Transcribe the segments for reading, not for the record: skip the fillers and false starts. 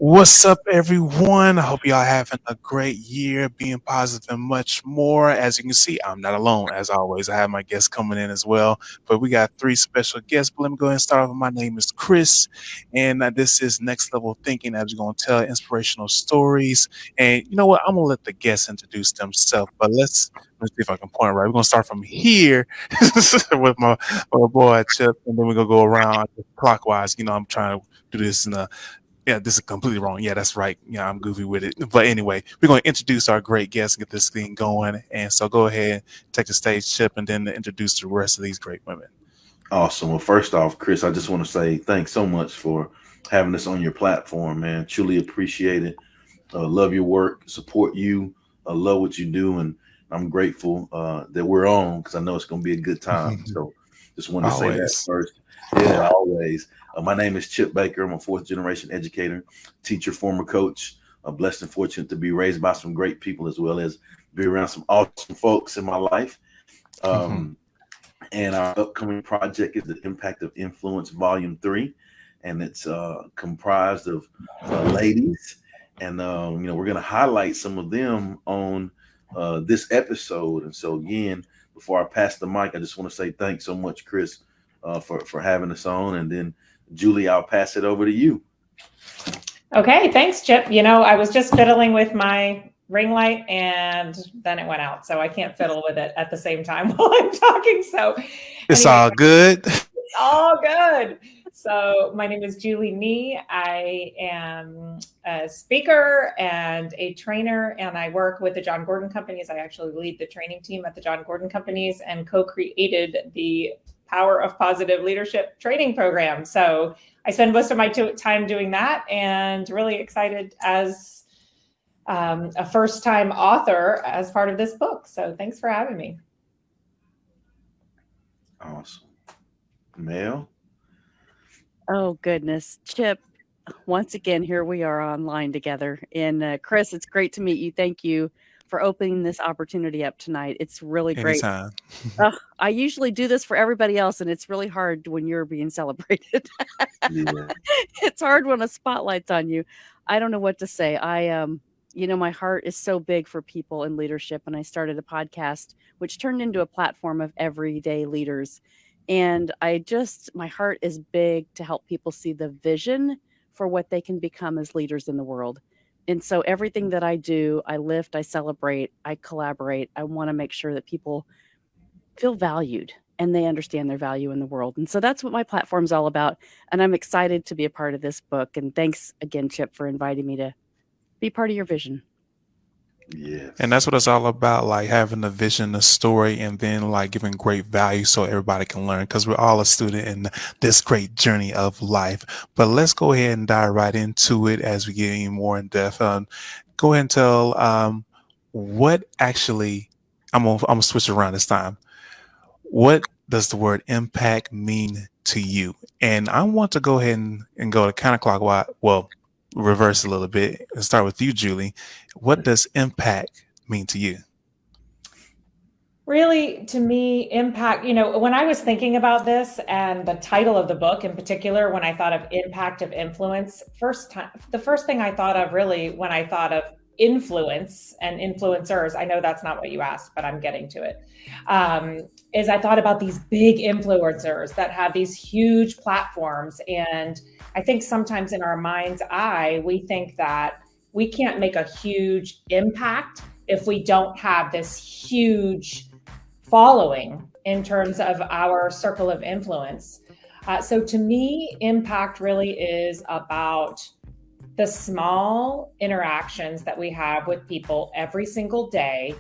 What's up, everyone? I hope y'all having a great year, being positive and much more. As you can see, I'm not alone. As always, I have my guests coming in as well. But we got three special guests. But let me go ahead and start off. My name is Chris, and this is Next Level Thinking. As we're going to tell inspirational stories. And you know what? I'm going to let the guests introduce themselves. But let's see if I can point right. We're going to start from here with my boy Chip, and then we're going to go around clockwise. I'm trying to do this in a this is completely wrong. Yeah, that's right. Yeah, I'm goofy with it. But anyway, we're going to introduce our great guests and get this thing going. And so go ahead, take the stage, Chip, and then introduce the rest of these great women. Awesome. Well, first off, Chris, I just want to say thanks so much for having us on your platform, man. Truly appreciate it. Love your work, support you, love what you do, and I'm grateful that we're on because I know it's going to be a good time. So just wanted to say that Always. first. Yeah, always. My name is Chip Baker. I'm a fourth generation educator, teacher, former coach. Blessed and fortunate to be raised by some great people as well as be around some awesome folks in my life. Mhm. Um, and our upcoming project is the Impact of Influence Volume 3. And it's comprised of ladies. And, we're going to highlight some of them on this episode. And so, again, before I pass the mic, I just want to say thanks so much, Chris, for having us on. And then, Julie, I'll pass it over to you. Okay, thanks, Chip. I was just fiddling with my ring light and then it went out. So I can't fiddle with it at the same time while I'm talking. So It's anyway, all good. it's all good. So my name is Julie Nee. I am a speaker and a trainer, and I work with the John Gordon Companies. I actually lead the training team at the John Gordon Companies and co-created the Power of Positive Leadership training program. So I spend most of my time doing that, and really excited as a first-time author as part of this book. So thanks for having me. Awesome. Mel? Oh, goodness. Chip, once again, here we are online together. And Chris, it's great to meet you. Thank you for opening this opportunity up tonight. It's really great. Anytime. I usually do this for everybody else, and it's really hard when you're being celebrated. Yeah. It's hard when a spotlight's on you. I don't know what to say. My heart is so big for people in leadership, and I started a podcast which turned into a platform of everyday leaders. And my heart is big to help people see the vision for what they can become as leaders in the world. And so everything that I do, I lift, I celebrate, I collaborate. I want to make sure that people feel valued and they understand their value in the world. And so that's what my platform's all about. And I'm excited to be a part of this book. And thanks again, Chip, for inviting me to be part of your vision. Yes. And that's what it's all about, like having a vision, a story, and then like giving great value so everybody can learn because we're all a student in this great journey of life. But let's go ahead and dive right into it as we get even more in depth. Go ahead and tell what actually, I'm gonna switch around this time. What does the word impact mean to you? And I want to go ahead and go to counterclockwise. Well, reverse a little bit and start with you, Julie. What does impact mean to you? Really, to me, impact, when I was thinking about this and the title of the book in particular, when I thought of impact of influence, the first thing I thought of really when I thought of influence and influencers, I know that's not what you asked, but I'm getting to it, is I thought about these big influencers that have these huge platforms. And I think sometimes in our mind's eye, we think that we can't make a huge impact if we don't have this huge following in terms of our circle of influence. So to me, impact really is about the small interactions that we have with people every single day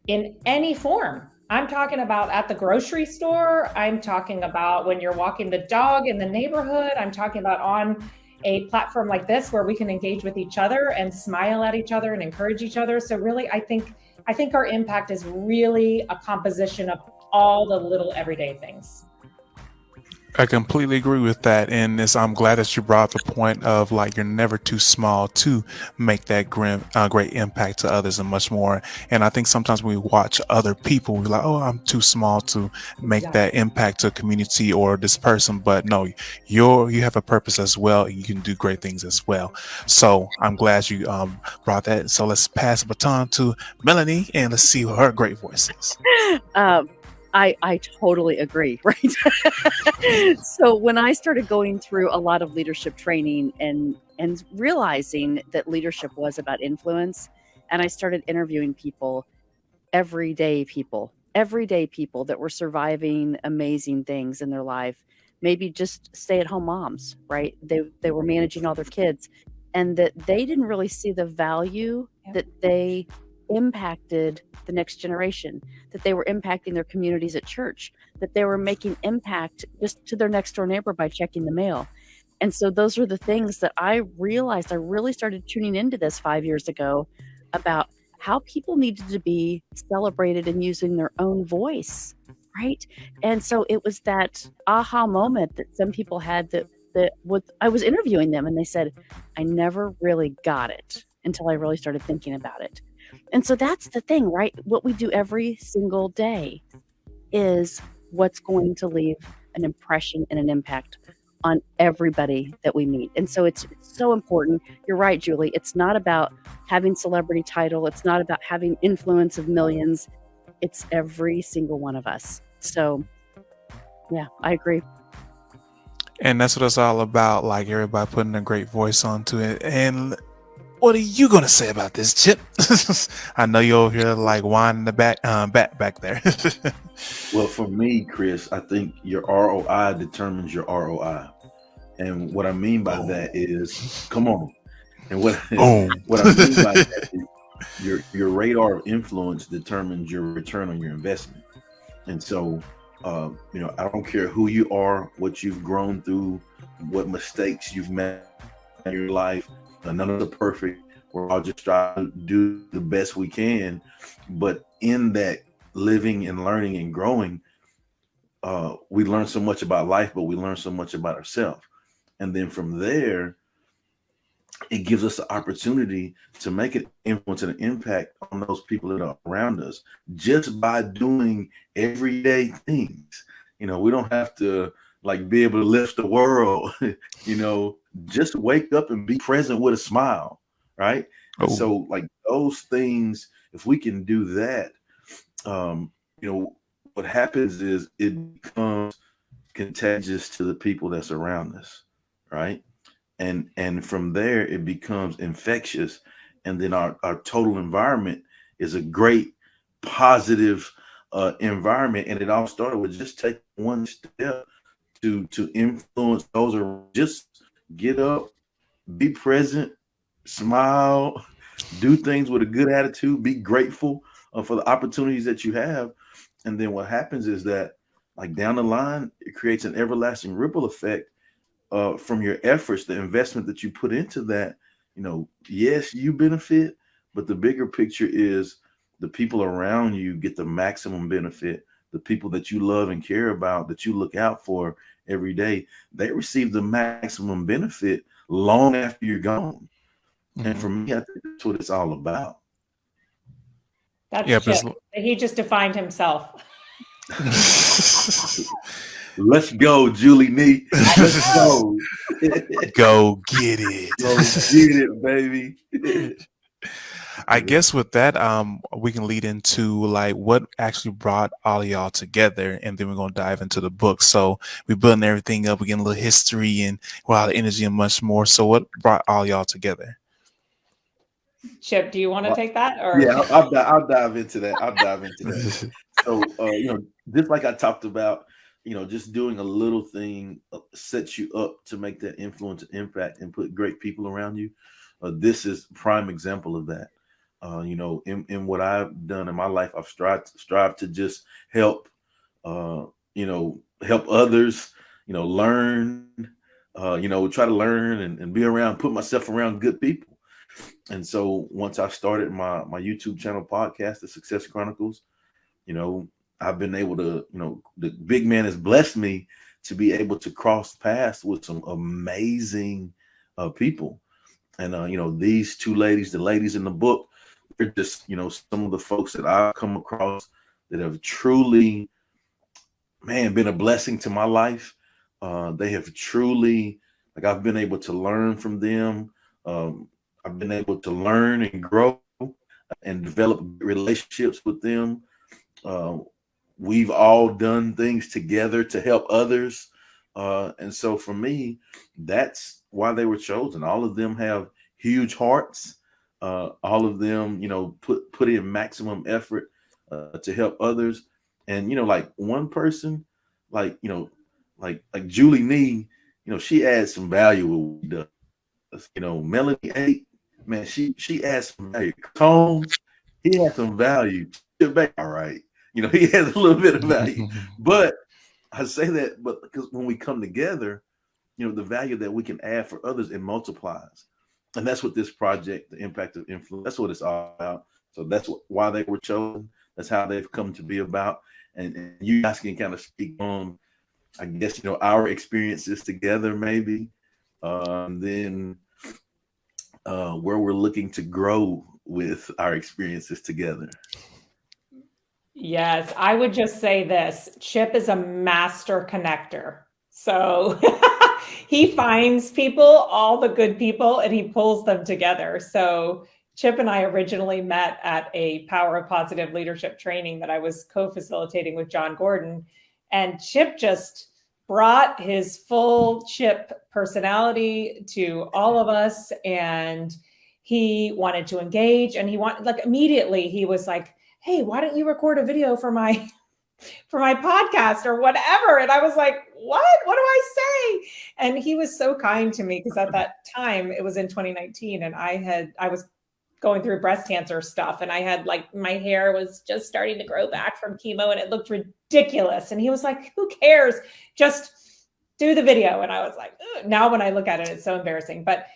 in any form. I'm talking about at the grocery store. I'm talking about when you're walking the dog in the neighborhood. I'm talking about on a platform like this where we can engage with each other and smile at each other and encourage each other. So really, I think our impact is really a composition of all the little everyday things. I completely agree with that, and I'm glad that you brought up the point of like you're never too small to make that great impact to others and much more. And I think sometimes when we watch other people, we're like, "Oh, I'm too small to make Exactly. that impact to a community or this person." But no, you have a purpose as well, and you can do great things as well. So I'm glad you brought that. So let's pass the baton to Melanie, and let's see what her great voice is. Um, I totally agree, right? So when I started going through a lot of leadership training and realizing that leadership was about influence, and I started interviewing people, everyday people that were surviving amazing things in their life, maybe just stay-at-home moms, right? They were managing all their kids, and that they didn't really see the value Yep. that they impacted the next generation, that they were impacting their communities at church, that they were making impact just to their next door neighbor by checking the mail. And so those are the things that I realized. I really started tuning into this 5 years ago about how people needed to be celebrated and using their own voice, right? And so it was that aha moment that some people had I was interviewing them and they said, I never really got it until I really started thinking about it. And so that's the thing, right? What we do every single day is what's going to leave an impression and an impact on everybody that we meet. And so it's so important. You're right, Julie. It's not about having celebrity title. It's not about having influence of millions. It's every single one of us. So yeah, I agree. And that's what it's all about, like everybody putting a great voice onto it. And what are you gonna say about this, Chip? I know you're over here like winding the back there. Well, for me, Chris, I think your ROI determines your ROI. And what I mean by that is, come on. And what Boom. what I mean by that is your radar of influence determines your return on your investment. And so, I don't care who you are, what you've grown through, what mistakes you've made in your life. None of us are perfect. We're all just trying to do the best we can. But in that living and learning and growing, we learn so much about life, but we learn so much about ourselves. And then from there, it gives us the opportunity to make an influence and an impact on those people that are around us just by doing everyday things. We don't have to like be able to lift the world, just wake up and be present with a smile, right? And Oh. so like those things, if we can do that, what happens is it becomes contagious to the people that's around us, right? And from there it becomes infectious, and then our total environment is a great positive environment. And it all started with just taking one step to influence those around. Just get up, be present, smile, do things with a good attitude, be grateful for the opportunities that you have. And then what happens is that, like down the line, it creates an everlasting ripple effect from your efforts, the investment that you put into that. Yes, you benefit, but the bigger picture is the people around you get the maximum benefit. The people that you love and care about, that you look out for every day, they receive the maximum benefit long after you're gone. And for me, I think that's what it's all about. That's Yeah, Chip. He just defined himself. Let's go, Julie Nee. Let's go. Go get it. Go get it, baby. I guess with that, we can lead into like what actually brought all of y'all together, and then we're gonna dive into the book. So we're building everything up. We're getting a little history and a lot of energy and much more. So what brought all y'all together? Chip, do you want to take that? Or Yeah, I'll dive into that. So, just like I talked about, just doing a little thing sets you up to make that influence and impact and put great people around you. This is prime example of that. In what I've done in my life, I've strived to just help, help others, learn, try to learn and be around, put myself around good people. And so once I started my YouTube channel podcast, The Success Chronicles, I've been able to, the big man has blessed me to be able to cross paths with some amazing people. And these two ladies, the ladies in the book, they're just some of the folks that I've come across that have truly, man, been a blessing to my life. They have truly, like, I've been able to learn from them. I've been able to learn and grow and develop relationships with them. We've all done things together to help others. And so for me, that's why they were chosen. All of them have huge hearts. All of them, put in maximum effort to help others. And, like one person, like Julie Nee, she adds some value to what we do. Melanie A, man, she adds some value. Tone, he has some value. All right. He has a little bit of value. But I say that, but because when we come together, the value that we can add for others, it multiplies. And that's what this project, the impact of influence, that's what it's all about. So that's why they were chosen. That's how they've come to be about. And you guys can kind of speak on, I guess, our experiences together, maybe. Then where we're looking to grow with our experiences together. Yes, I would just say this. Chip is a master connector. So he finds people, all the good people, and he pulls them together. So Chip and I originally met at a Power of Positive Leadership training that I was co-facilitating with John Gordon. And Chip just brought his full Chip personality to all of us. And he wanted to engage, and he wanted, like, immediately he was like, hey, why don't you record a video for my podcast or whatever? And I was like, what do I say? And he was so kind to me, because at that time, it was in 2019, and I was going through breast cancer stuff, and I had, like, my hair was just starting to grow back from chemo, and it looked ridiculous. And he was like, who cares? Just do the video. And I was like, ugh. Now when I look at it, it's so embarrassing. But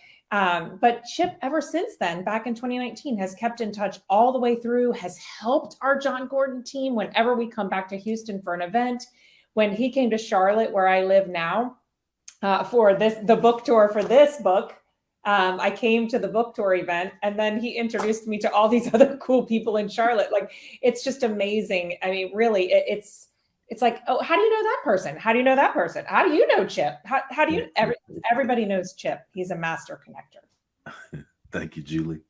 Chip, ever since then, back in 2019, has kept in touch all the way through, has helped our John Gordon team whenever we come back to Houston for an event. When he came to Charlotte, where I live now, for the book tour for this book, I came to the book tour event, and then he introduced me to all these other cool people in Charlotte. Like, it's just amazing. I mean, really, it's like, oh, how do you know that person? How do you know that person? How do you know Chip? How do you, everybody knows Chip. He's a master connector. Thank you, Julie.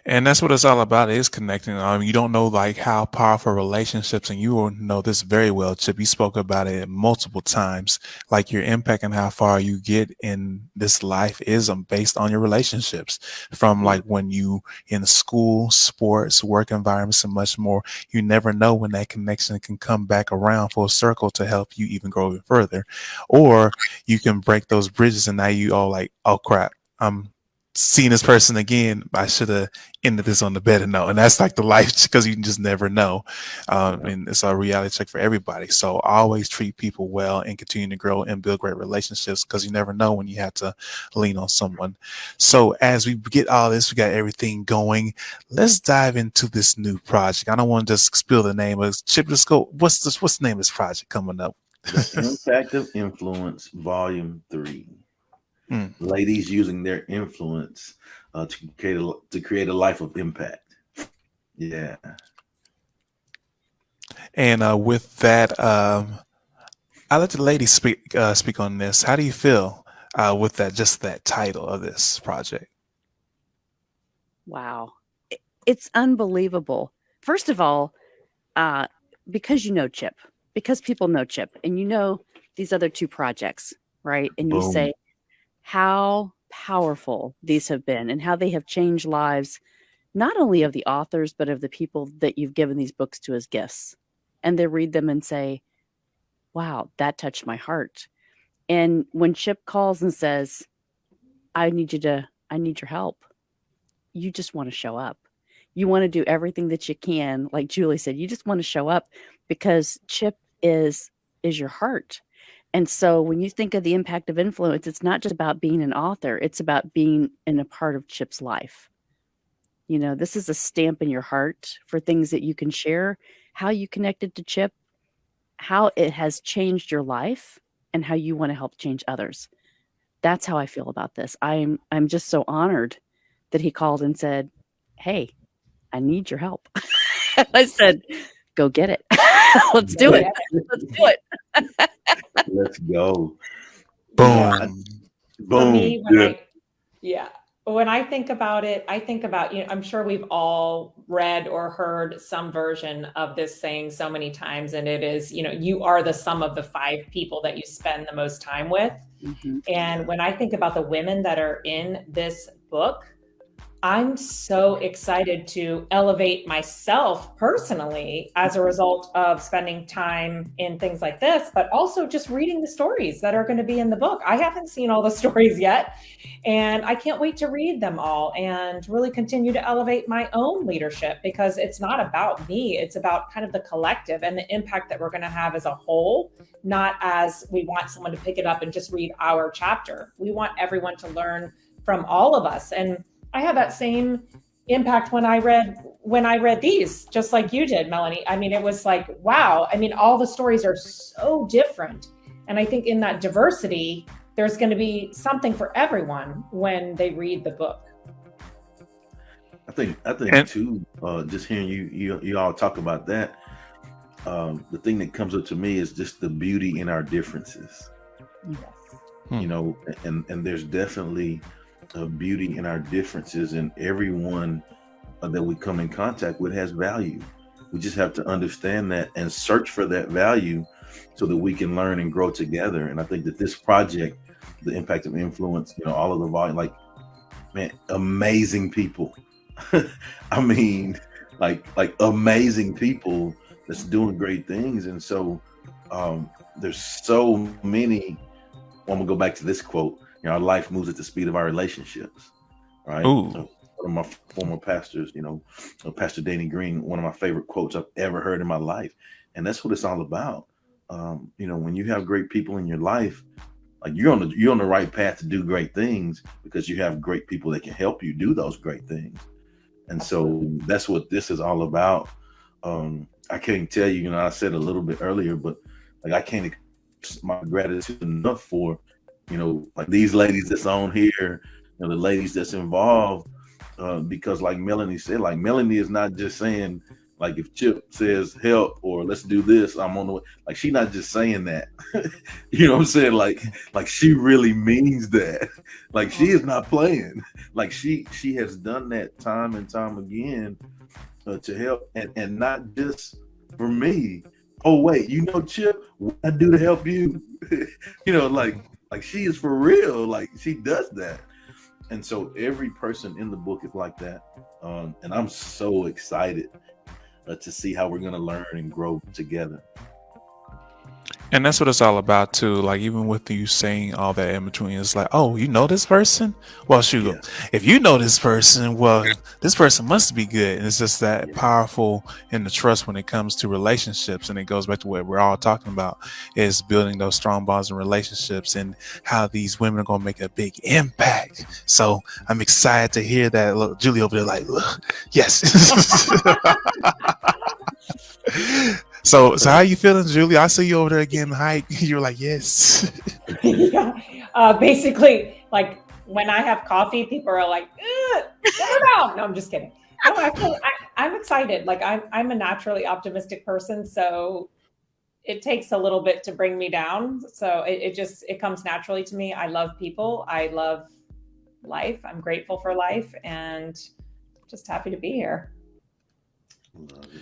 And that's what it's all about, is connecting. You don't know, like, how powerful relationships, and you will know this very well, Chip. You spoke about it multiple times, like your impact and how far you get in this life is based on your relationships, from like when you in school, sports, work environments, and much more. You never know when that connection can come back around full circle to help you even grow even further. Or you can break those bridges, and now you all like, oh crap, I'm seeing this person again, I should have ended this on the better note. And that's like the life, because you just never know. And it's a reality check for everybody. So always treat people well and continue to grow and build great relationships, because you never know when you have to lean on someone. So as we get all this, we got everything going. Let's dive into this new project. I don't want to just spill the name of Chip. Let's go. What's the name of this project coming up? The Impact of Influence, Volume 3. Ladies using their influence to create a life of impact. Yeah. And with that, I'll let the ladies speak on this. How do you feel with that, just that title of this project? Wow. It's unbelievable. First of all, because you know Chip, because people know Chip, and you know these other two projects, right? And you say how powerful these have been and how they have changed lives, not only of the authors, but of the people that you've given these books to as gifts. And they read them and say, wow, that touched my heart. And when Chip calls and says, I need your help, you just want to show up. You want to do everything that you can. Like Julie said, you just want to show up, because Chip is your heart. And so when you think of the impact of influence, it's not just about being an author. It's about being in a part of Chip's life. This is a stamp in your heart for things that you can share, how you connected to Chip, how it has changed your life and how you want to help change others. That's how I feel about this. I'm just so honored that he called and said, "Hey, I need your help." And I said, "Go get it. Let's do it. Let's do it." Let's go. Boom. For me, Boom. when I think about it, I think about, I'm sure we've all read or heard some version of this saying so many times, and it is, you are the sum of the 5 people that you spend the most time with. Mhm. And when I think about the women that are in this book, I'm so excited to elevate myself personally as a result of spending time in things like this, but also just reading the stories that are going to be in the book. I haven't seen all the stories yet, and I can't wait to read them all and really continue to elevate my own leadership, because it's not about me. It's about kind of the collective and the impact that we're going to have as a whole, not as we want someone to pick it up and just read our chapter. We want everyone to learn from all of us. And I had that same impact when I read these, just like you did, Melanie. I mean, it was like, wow. I mean, all the stories are so different. And I think in that diversity, there's going to be something for everyone when they read the book. I think too, just hearing you all talk about that, the thing that comes up to me is just the beauty in our differences. Yes. And there's definitely a beauty in our differences, and everyone that we come in contact with has value. We just have to understand that and search for that value so that we can learn and grow together. And I think that this project, the impact of influence, all of the volume, like, man, amazing people. I mean, like amazing people that's doing great things. And so there's so many. I'm gonna go back to this quote. Our life moves at the speed of our relationships, right? Ooh. One of my former pastors, Pastor Danny Green, one of my favorite quotes I've ever heard in my life. And that's what it's all about. When you have great people in your life, like you're on the right path to do great things, because you have great people that can help you do those great things. And so that's what this is all about. I can't tell you, I said a little bit earlier, but like I can't express my gratitude enough for, like these ladies that's on here, the ladies that's involved, because like Melanie said, like Melanie is not just saying, like if Chip says help or let's do this, I'm on the way. Like she's not just saying that. You know what I'm saying? Like she really means that. Like she is not playing. Like she has done that time and time again to help, and not just for me. Oh wait, Chip, what I do to help you? Like she is for real. Like she does that. And so every person in the book is like that. And I'm so excited to see how we're going to learn and grow together. And that's what it's all about too. Like even with you saying all that in between, it's like, oh, you know this person? Well, shoot, Yeah. if you know this person, well, this person must be good. And it's just that powerful in the trust when it comes to relationships. And it goes back to what we're all talking about, is building those strong bonds and relationships, and how these women are going to make a big impact. So I'm excited to hear that. Look, Julie over there, like, yes. So how you feeling, Julie? I see you over there again. Hi, you're like, yes. Yeah. Basically, like when I have coffee, people are like, sit down. No, I'm just kidding. No, I'm excited. Like I'm a naturally optimistic person, so it takes a little bit to bring me down. So it comes naturally to me. I love people. I love life. I'm grateful for life, and just happy to be here. Love it.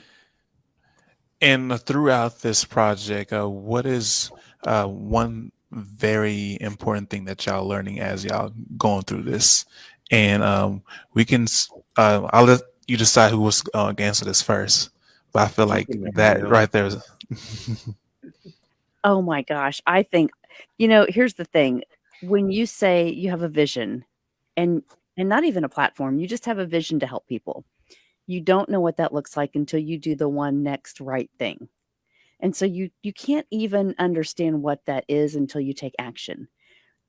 And throughout this project, what is one very important thing that y'all learning as y'all going through this? And we can, I'll let you decide who was going to answer this first. But I feel like that right there is. Oh my gosh. I think, here's the thing. When you say you have a vision and not even a platform, you just have a vision to help people. You don't know what that looks like until you do the one next right thing. And so you can't even understand what that is until you take action.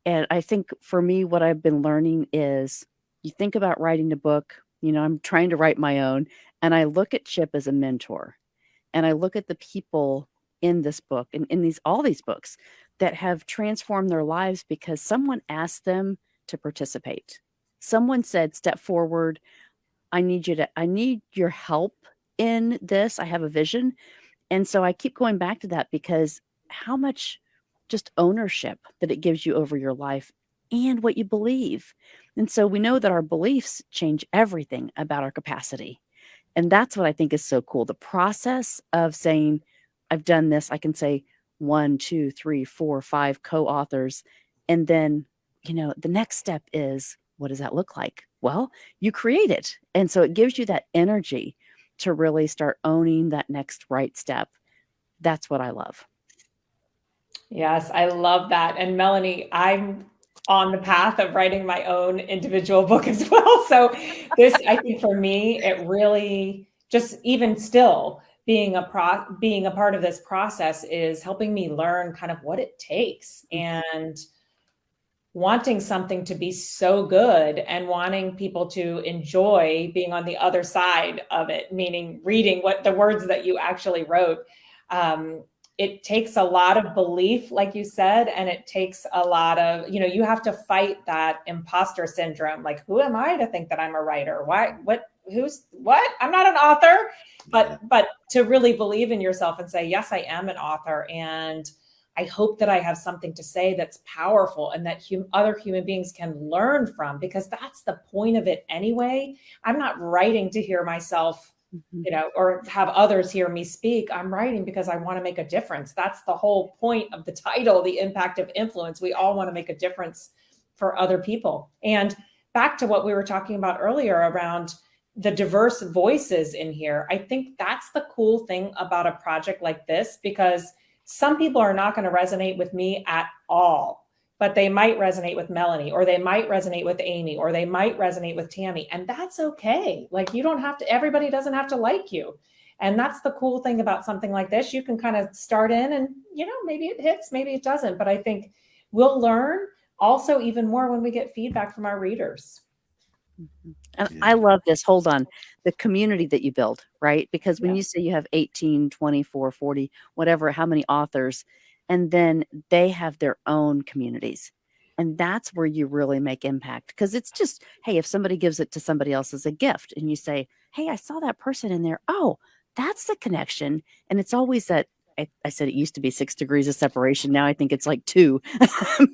And I think for me, what I've been learning is you think about writing a book, I'm trying to write my own, and I look at Chip as a mentor, and I look at the people in this book and in all these books that have transformed their lives because someone asked them to participate. Someone said, step forward. I need your help in this. I have a vision. And so I keep going back to that because how much just ownership that it gives you over your life and what you believe. And so we know that our beliefs change everything about our capacity. And that's what I think is so cool. The process of saying, I've done this, I can say 1, 2, 3, 4, 5 co-authors. And then, the next step is, what does that look like? Well, you create it. And so it gives you that energy to really start owning that next right step. That's what I love. Yes, I love that. And Melanie, I'm on the path of writing my own individual book as well. So this, I think for me, it really just even still being a part of this process is helping me learn kind of what it takes and wanting something to be so good and wanting people to enjoy being on the other side of it, meaning reading what the words that you actually wrote. It takes a lot of belief, like you said, and it takes a lot of, you have to fight that imposter syndrome. Like, who am I to think that I'm a writer? Why, what, I'm not an author, but to really believe in yourself and say, yes, I am an author. And I hope that I have something to say that's powerful and that other human beings can learn from, because that's the point of it anyway. I'm not writing to hear myself, or have others hear me speak. I'm writing because I want to make a difference. That's the whole point of the title, The Impact of Influence. We all want to make a difference for other people. And back to what we were talking about earlier around the diverse voices in here. I think that's the cool thing about a project like this, because some people are not going to resonate with me at all, but they might resonate with Melanie, or they might resonate with Amy, or they might resonate with Tammy. And that's okay. Like, everybody doesn't have to like you. And that's the cool thing about something like this. You can kind of start in and, maybe it hits, maybe it doesn't. But I think we'll learn also even more when we get feedback from our readers. And I love this. Hold on. The community that you build, right? Because when you say you have 18, 24, 40, whatever, how many authors, and then they have their own communities. And that's where you really make impact. Because it's just, hey, if somebody gives it to somebody else as a gift and you say, hey, I saw that person in there. Oh, that's the connection. And it's always that, I said it used to be 6 degrees of separation. Now I think it's like 2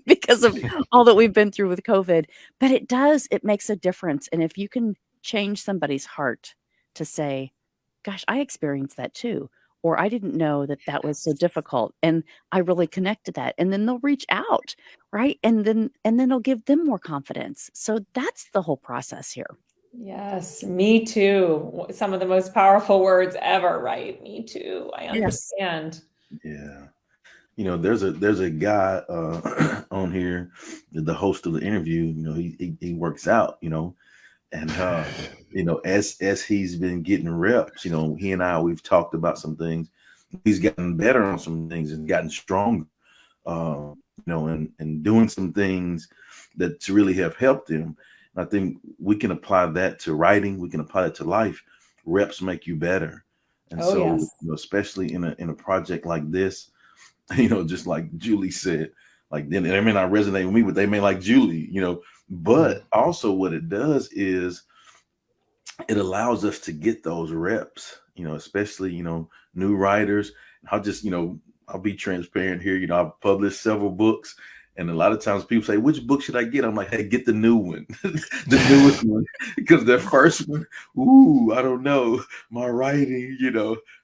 because of all that we've been through with COVID. But it makes a difference. And if you can change somebody's heart to say, gosh, I experienced that too. Or I didn't know that was so difficult. And I really connected that. And then they'll reach out, right? And then it'll give them more confidence. So that's the whole process here. Yes, me too. Some of the most powerful words ever, right? Me too. I understand. Yeah. There's a guy on here, the host of the interview, he works out, and as he's been getting reps, he and we've talked about some things. He's gotten better on some things and gotten stronger, and doing some things that really have helped him. I think we can apply that to writing. We can apply it to life. Reps make you better. And especially in a project like this, just like Julie said, like, they may not resonate with me, but they may like Julie, but also what it does is it allows us to get those reps, especially, new writers. I'll be transparent here. I've published several books. And a lot of times people say, which book should I get? I'm like, hey, get the new one, the newest one, because the first one, I don't know, my writing,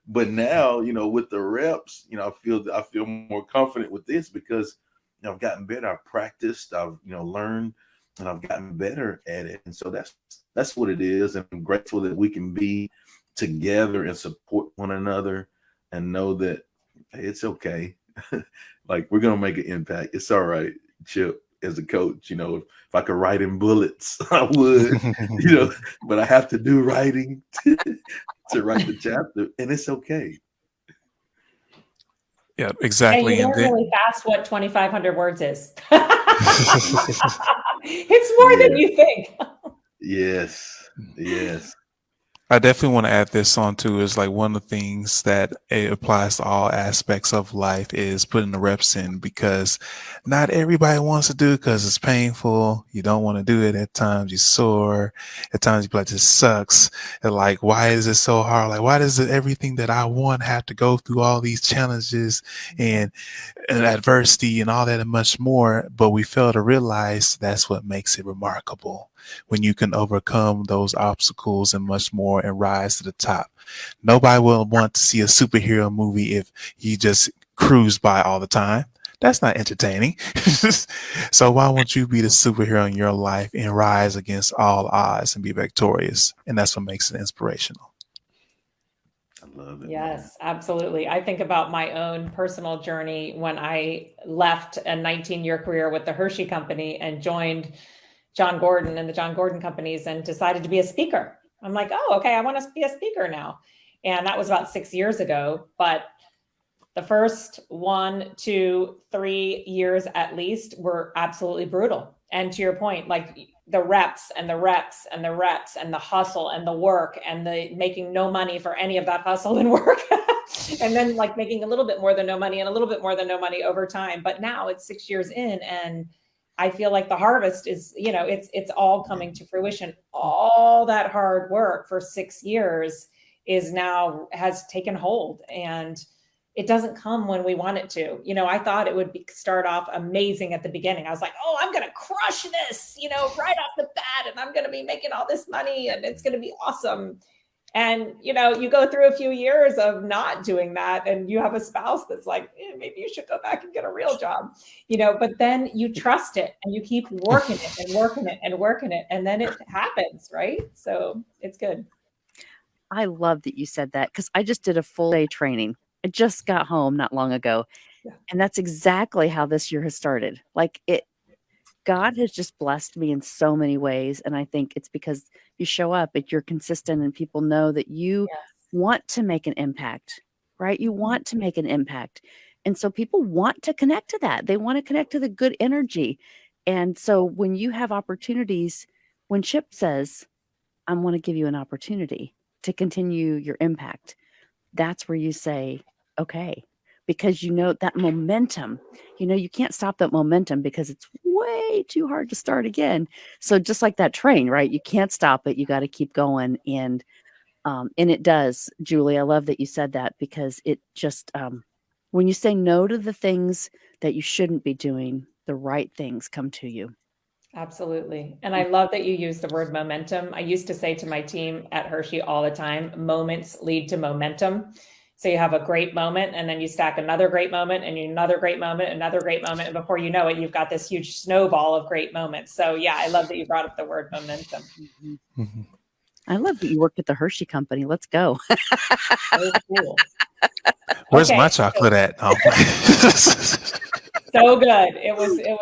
But now, with the reps, I feel more confident with this because I've gotten better. I've practiced, I've learned, and I've gotten better at it. And so that's what it is. And I'm grateful that we can be together and support one another and know that, hey, it's okay. Like, we're going to make an impact. It's all right, Chip, as a coach, if I could write in bullets, I would, but I have to do writing to write the chapter, and it's okay. Yeah, exactly. And you learn really fast what 2,500 words is. It's more than you think. Yes. I definitely want to add this on too. Is like one of the things that it applies to all aspects of life is putting the reps in, because not everybody wants to do it because it's painful. You don't want to do it at times. You're sore. At times you be like, this sucks. And like, why is it so hard? Like, why does it, everything that I want have to go through all these challenges and, and adversity and all that and much more? But we fail to realize that's what makes it remarkable, when you can overcome those obstacles and much more and rise to the top. Nobody will want to see a superhero movie if you just cruise by all the time. That's not entertaining. So why won't you be the superhero in your life and rise against all odds and be victorious? And that's what makes it inspirational. I love it. Man. Yes, absolutely. I think about my own personal journey when I left a 19-year career with the Hershey Company and joined John Gordon and the John Gordon companies and decided to be a speaker. I'm like, oh, okay, I want to be a speaker now. And that was about 6 years ago. But the first 1, 2, 3 years at least were absolutely brutal. And to your point, like the reps and the reps and the reps and the hustle and the work and the making no money for any of that hustle and work. And then like making a little bit more than no money and a little bit more than no money over time. But now it's 6 years in, and I feel like the harvest is, it's all coming to fruition. All that hard work for 6 years has taken hold, and it doesn't come when we want it to. I thought it would start off amazing at the beginning. I was like, oh, I'm going to crush this, right off the bat, and I'm going to be making all this money and it's going to be awesome. And, you go through a few years of not doing that, and you have a spouse that's like, maybe you should go back and get a real job, but then you trust it and you keep working it and working it and working it. And then it happens, right? So it's good. I love that you said that, because I just did a full day training. I just got home not long ago. Yeah. And that's exactly how this year has started. God has just blessed me in so many ways. And I think it's because you show up, you're consistent, and people know that you want to make an impact, right? You want to make an impact. And so people want to connect to that. They want to connect to the good energy. And so when you have opportunities, when Chip says, I want to give you an opportunity to continue your impact, that's where you say, okay, because that momentum, you can't stop that momentum because it's way too hard to start again. So just like that train, right? You can't stop it. You got to keep going. And it does, Julie. I love that you said that, because it just, when you say no to the things that you shouldn't be doing, the right things come to you. Absolutely. And I love that you use the word momentum. I used to say to my team at Hershey all the time, moments lead to momentum. So you have a great moment, and then you stack another great moment, and another great moment, another great moment. And before you know it, you've got this huge snowball of great moments. So yeah, I love that you brought up the word momentum. Mm-hmm. I love that you worked at the Hershey Company. Let's go. So cool. Where's my chocolate at? Oh. So good. It was a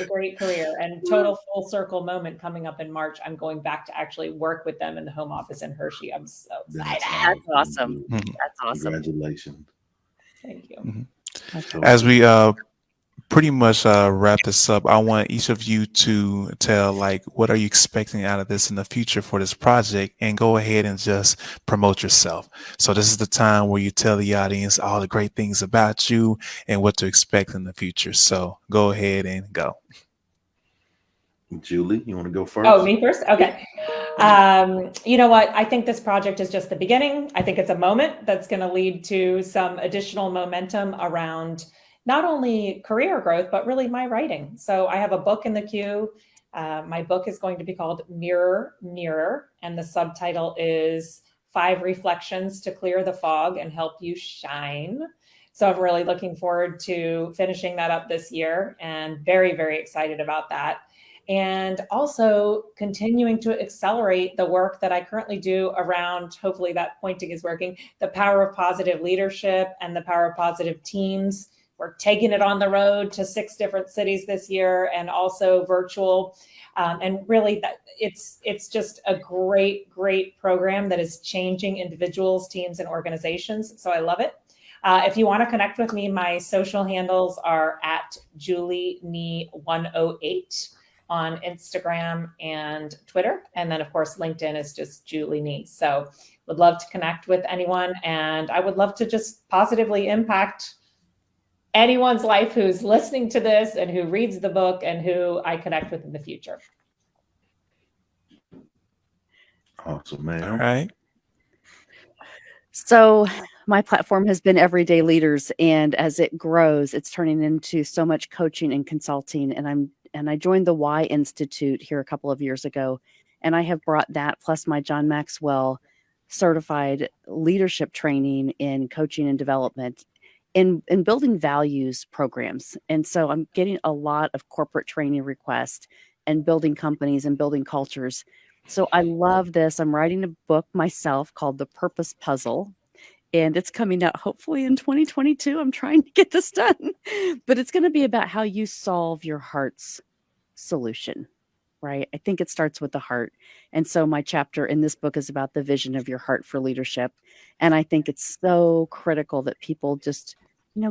great career, and total full circle moment coming up in March. I'm going back to actually work with them in the home office in Hershey. I'm so excited. That's awesome. Mhm. That's awesome. Congratulations. Thank you. Mm-hmm. As we pretty much wrap this up, I want each of you to tell, like, what are you expecting out of this in the future for this project, and go ahead and just promote yourself. So this is the time where you tell the audience all the great things about you and what to expect in the future. So go ahead and go. Julie, you want to go first? Oh, me first? Okay. You know what? I think this project is just the beginning. I think it's a moment that's going to lead to some additional momentum around not only career growth, but really my writing. So I have a book in the queue. My book is going to be called Mirror, Mirror, and the subtitle is 5 Reflections to Clear the Fog and Help You Shine. So I'm really looking forward to finishing that up this year, and very, very excited about that. And also continuing to accelerate the work that I currently do around, hopefully that pointing is working, the power of positive leadership and the power of positive teams. We're taking it on the road to 6 different cities this year, and also virtual. And really, it's just a great, great program that is changing individuals, teams, and organizations. So I love it. If you want to connect with me, my social handles are at JulieNee108 on Instagram and Twitter. And then, of course, LinkedIn is just Julie Nee. So would love to connect with anyone. And I would love to just positively impact anyone's life who's listening to this and who reads the book and who I connect with in the future. Awesome, man. All right. So my platform has been Everyday Leaders, and as it grows, it's turning into so much coaching and consulting. And I joined the Y Institute here a couple of years ago, and I have brought that plus my John Maxwell certified leadership training in coaching and development in building values programs. And so I'm getting a lot of corporate training requests and building companies and building cultures. So I love this. I'm writing a book myself called The Purpose Puzzle, and it's coming out hopefully in 2022. I'm trying to get this done, but it's going to be about how you solve your heart's solution, right? I think it starts with the heart. And so my chapter in this book is about the vision of your heart for leadership. And I think it's so critical that people just,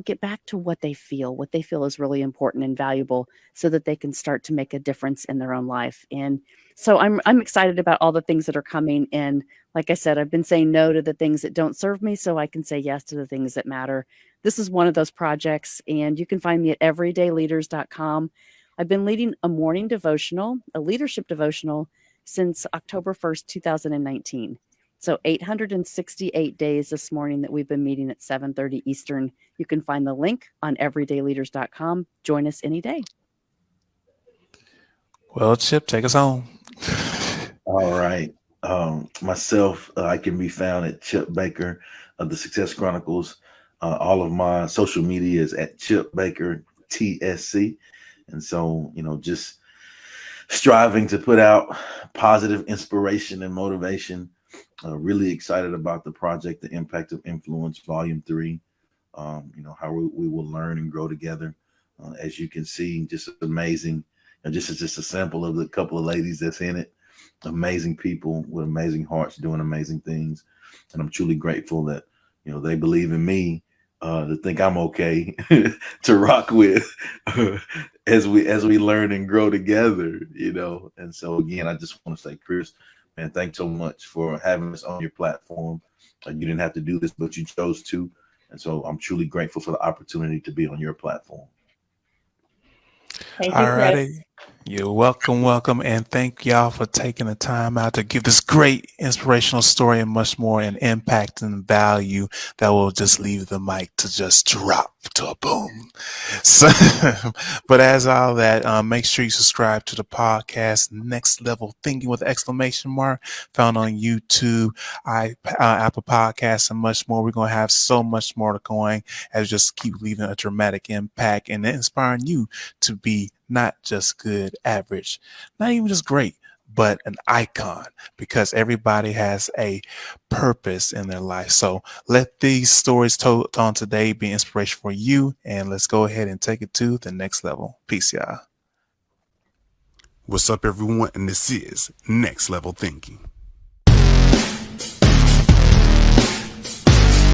get back to what they feel is really important and valuable so that they can start to make a difference in their own life. And so I'm excited about all the things that are coming. And like I said, I've been saying no to the things that don't serve me so I can say yes to the things that matter. This is one of those projects, and you can find me at everydayleaders.com. I've been leading a morning devotional, a leadership devotional, since October 1st, 2019. So 868 days this morning that we've been meeting at 7:30 Eastern. You can find the link on everydayleaders.com. Join us any day. Well, Chip, take us home. All right. Myself, I can be found at Chip Baker of the Success Chronicles. All of my social media is at Chip Baker TSC. And so, just striving to put out positive inspiration and motivation. Really excited about the project, The Impact of Influence, Volume 3. How we will learn and grow together. As you can see, just amazing. And just a sample of the couple of ladies that's in it. Amazing people with amazing hearts doing amazing things. And I'm truly grateful that, they believe in me to think I'm okay to rock with as we learn and grow together, And so again, I just want to say, Chris, man, thanks so much for having us on your platform. You didn't have to do this, but you chose to. And so I'm truly grateful for the opportunity to be on your platform. Thank you, Chris. Alrighty. You're welcome. And thank y'all for taking the time out to give this great inspirational story and much more, and impact and value that will just leave the mic to just drop to a boom. So, but as all that, make sure you subscribe to the podcast, Next Level Thinking with exclamation mark, found on YouTube, Apple Podcasts, and much more. We're going to have so much more to going as we just keep leaving a dramatic impact and inspiring you to be not just good, average, not even just great, but an icon, because everybody has a purpose in their life. So let these stories told on today be inspiration for you, and let's go ahead and take it to the next level. Peace, y'all. What's up, everyone? And this is Next Level Thinking.